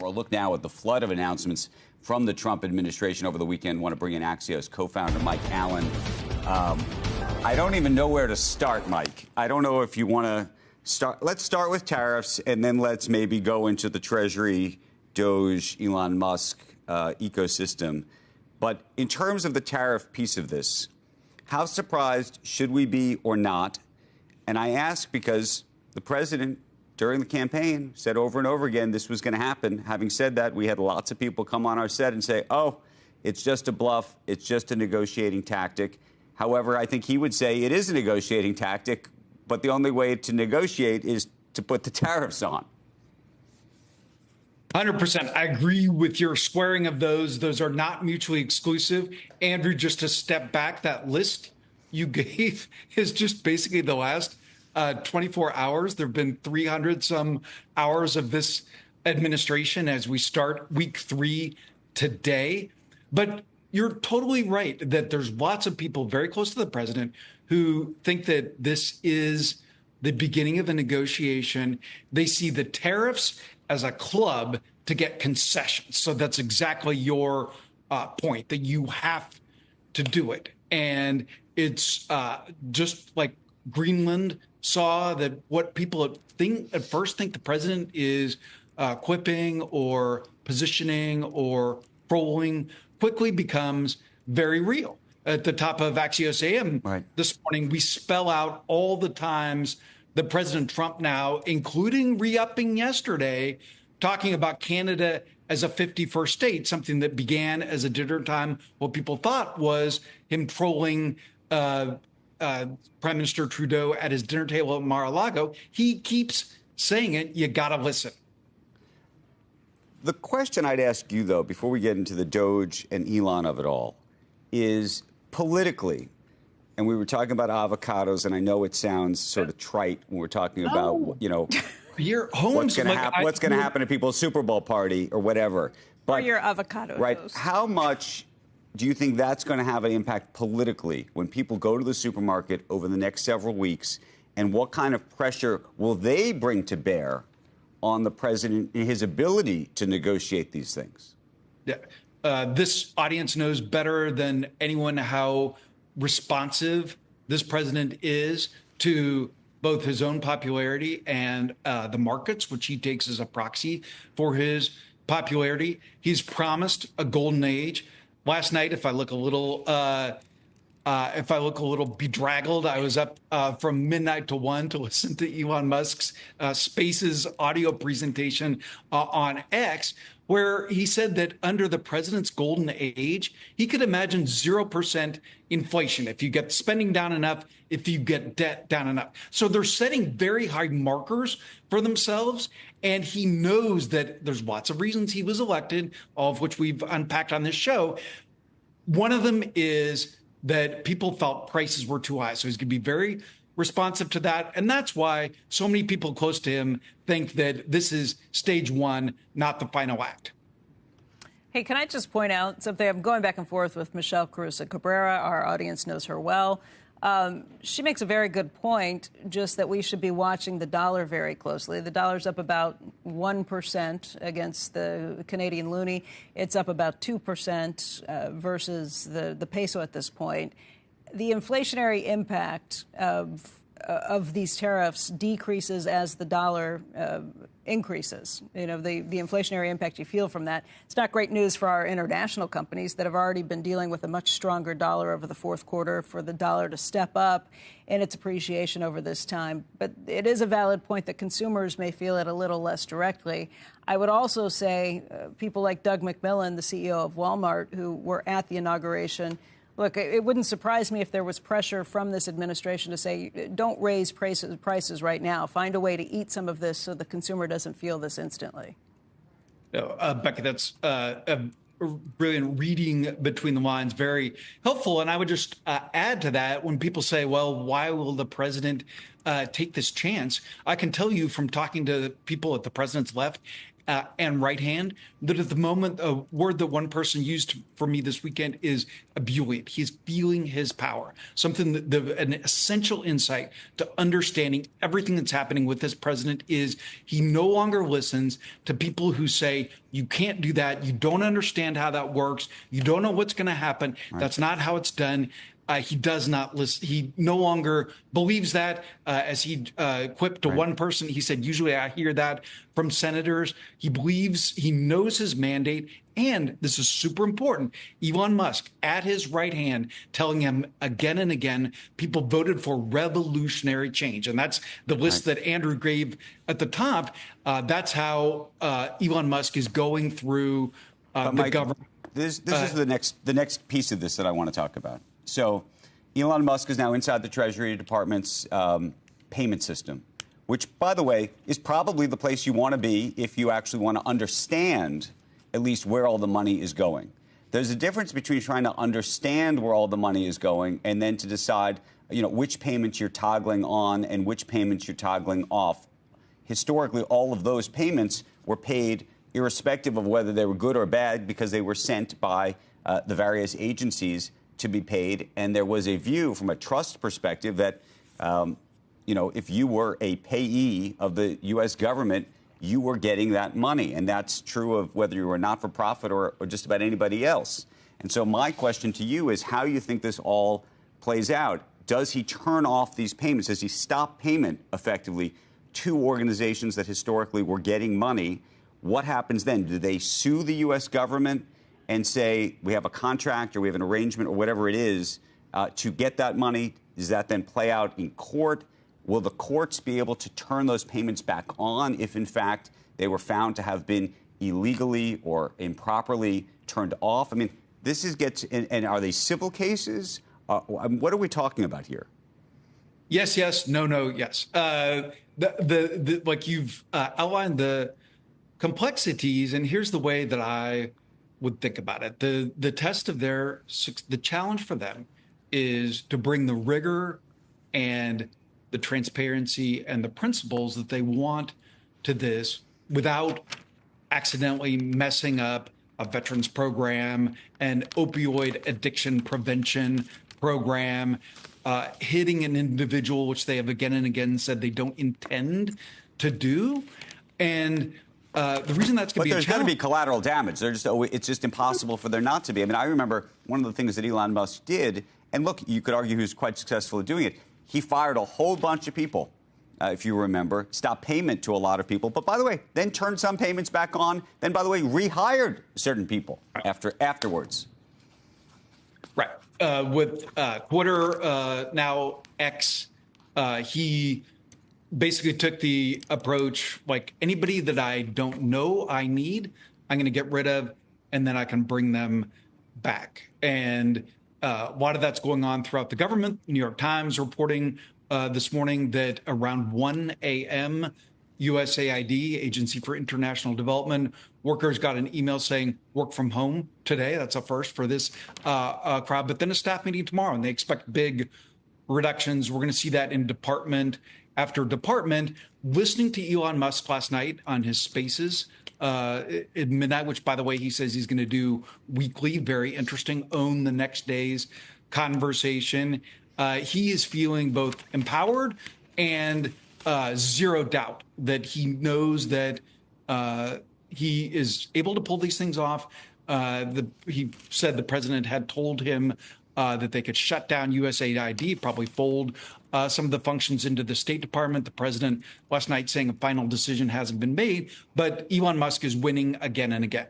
For a look now at the flood of announcements from the Trump administration over the weekend, I want to bring in Axios co-founder Mike Allen. I don't even know where to start, Mike. I don't know if you want to start. Let's start with tariffs, and then let's maybe go into the Treasury, Doge, Elon Musk ecosystem. But in terms of the tariff piece of this, how surprised should we be or not? And I ask because the president, during the campaign, said over and over again this was going to happen. Having said that, we had lots of people come on our set and say, oh, it's just a bluff. It's just a negotiating tactic. However, I think he would say it is a negotiating tactic, but the only way to negotiate is to put the tariffs on. 100%. I agree with your squaring of those. Those are not mutually exclusive. Andrew, just to step back, that list you gave is just basically the last 24 hours. There have been 300 some hours of this administration as we start week 3 today. But you're totally right that there's lots of people very close to the president who think that this is the beginning of a negotiation. They see the tariffs as a club to get concessions. So that's exactly your point, that you have to do it. And it's just like Greenland saw that what people at first think the president is quipping or positioning or trolling quickly becomes very real. At the top of Axios AM this morning, we spell out all the times that President Trump now, including re-upping yesterday, talking about Canada as a 51st state, something that began as a dinner time. What people thought was him trolling Prime Minister Trudeau at his dinner table at Mar-a-Lago. He keeps saying it. You got to listen. The question I'd ask you, though, before we get into the Doge and Elon of it all, is politically, and we were talking about avocados, and I know it sounds sort of trite when we're talking about, you know, your homes, what's going to happen at people's Super Bowl party or whatever. But, or your avocado right, toast. How much do you think that's going to have an impact politically when people go to the supermarket over the next several weeks? And what kind of pressure will they bring to bear on the president and his ability to negotiate these things? Yeah, this audience knows better than anyone how responsive this president is to both his own popularity and the markets, which he takes as a proxy for his popularity. He's promised a golden age. Last night, if I look a little bedraggled, I was up from midnight to 1 to listen to Elon Musk's Spaces audio presentation on X, where he said that under the president's golden age, he could imagine 0% inflation if you get spending down enough, if you get debt down enough. So they're setting very high markers for themselves. And he knows that there's lots of reasons he was elected, all of which we've unpacked on this show. One of them is that people felt prices were too high. So he's going to be very responsive to that. And that's why so many people close to him think that this is stage 1, not the final act. Hey, can I just point out something? I'm going back and forth with Michelle Carusa Cabrera. Our audience knows her well. She makes a very good point, just that we should be watching the dollar very closely. The dollar's up about 1% against the Canadian loonie. It's up about 2% versus the peso at this point. The inflationary impact of these tariffs decreases as the dollar increases. You know, the inflationary impact you feel from that. It's not great news for our international companies that have already been dealing with a much stronger dollar over the fourth quarter, for the dollar to step up in its appreciation over this time. But it is a valid point that consumers may feel it a little less directly. I would also say people like Doug McMillon, the CEO of Walmart, who were at the inauguration, look, it wouldn't surprise me if there was pressure from this administration to say, don't raise prices right now. Find a way to eat some of this so the consumer doesn't feel this instantly. Becky, that's a brilliant reading between the lines, very helpful. And I would just add to that, when people say, well, why will the president take this chance? I can tell you from talking to people at the president's left and right hand, that at the moment, a word that one person used for me this weekend is ebullient. He's feeling his power, something an essential insight to understanding everything that's happening with this president is he no longer listens to people who say, you can't do that. You don't understand how that works. You don't know what's going to happen. Right. That's not how it's done. He does not listen. He no longer believes that. As he quipped to one person, he said, usually I hear that from senators. He believes, he knows his mandate. And this is super important. Elon Musk at his right hand telling him again and again, people voted for revolutionary change. And that's the list that Andrew gave at the top. That's how Elon Musk is going through the government. This is the next piece of this that I want to talk about. So Elon Musk is now inside the Treasury Department's payment system, which, by the way, is probably the place you want to be if you actually want to understand at least where all the money is going. There's a difference between trying to understand where all the money is going and then to decide, which payments you're toggling on and which payments you're toggling off. Historically, all of those payments were paid irrespective of whether they were good or bad because they were sent by the various agencies to be paid. And there was a view from a trust perspective that, if you were a payee of the U.S. government, you were getting that money. And that's true of whether you were not-for-profit or just about anybody else. And so my question to you is how you think this all plays out. Does he turn off these payments? Does he stop payment effectively to organizations that historically were getting money? What happens then? Do they sue the U.S. government and say, we have a contract or we have an arrangement or whatever it is to get that money? Does that then play out in court? Will the courts be able to turn those payments back on if, in fact, they were found to have been illegally or improperly turned off? I mean, and are they civil cases? What are we talking about here? Yes, yes, no, yes. Like you've outlined the complexities, and here's the way that I would think about it. The test of the challenge for them is to bring the rigor and the transparency and the principles that they want to this without accidentally messing up a veterans program, an opioid addiction prevention program, hitting an individual, which they have again and again said they don't intend to do. And the reason that's going to be there's going to be collateral damage. It's just impossible for there not to be. I mean, I remember one of the things that Elon Musk did, and look, you could argue he was quite successful at doing it. He fired a whole bunch of people, if you remember, stopped payment to a lot of people. But by the way, then turned some payments back on. Then, by the way, rehired certain people afterwards. Right. With Twitter, now X, he basically took the approach, like anybody that I don't know I need, I'm going to get rid of, and then I can bring them back. And a lot of that's going on throughout the government. New York Times reporting this morning that around 1 a.m., USAID, Agency for International Development, workers got an email saying work from home today. That's a first for this crowd. But then a staff meeting tomorrow, and they expect big reductions. We're going to see that in department after department. Listening to Elon Musk last night on his Spaces at midnight, which, by the way, he says he's going to do weekly. Very interesting. Own the next day's conversation. He is feeling both empowered and zero doubt that he knows that he is able to pull these things off. He said the president had told him that they could shut down USAID, probably fold some of the functions into the State Department. The president last night saying a final decision hasn't been made, but Elon Musk is winning again and again.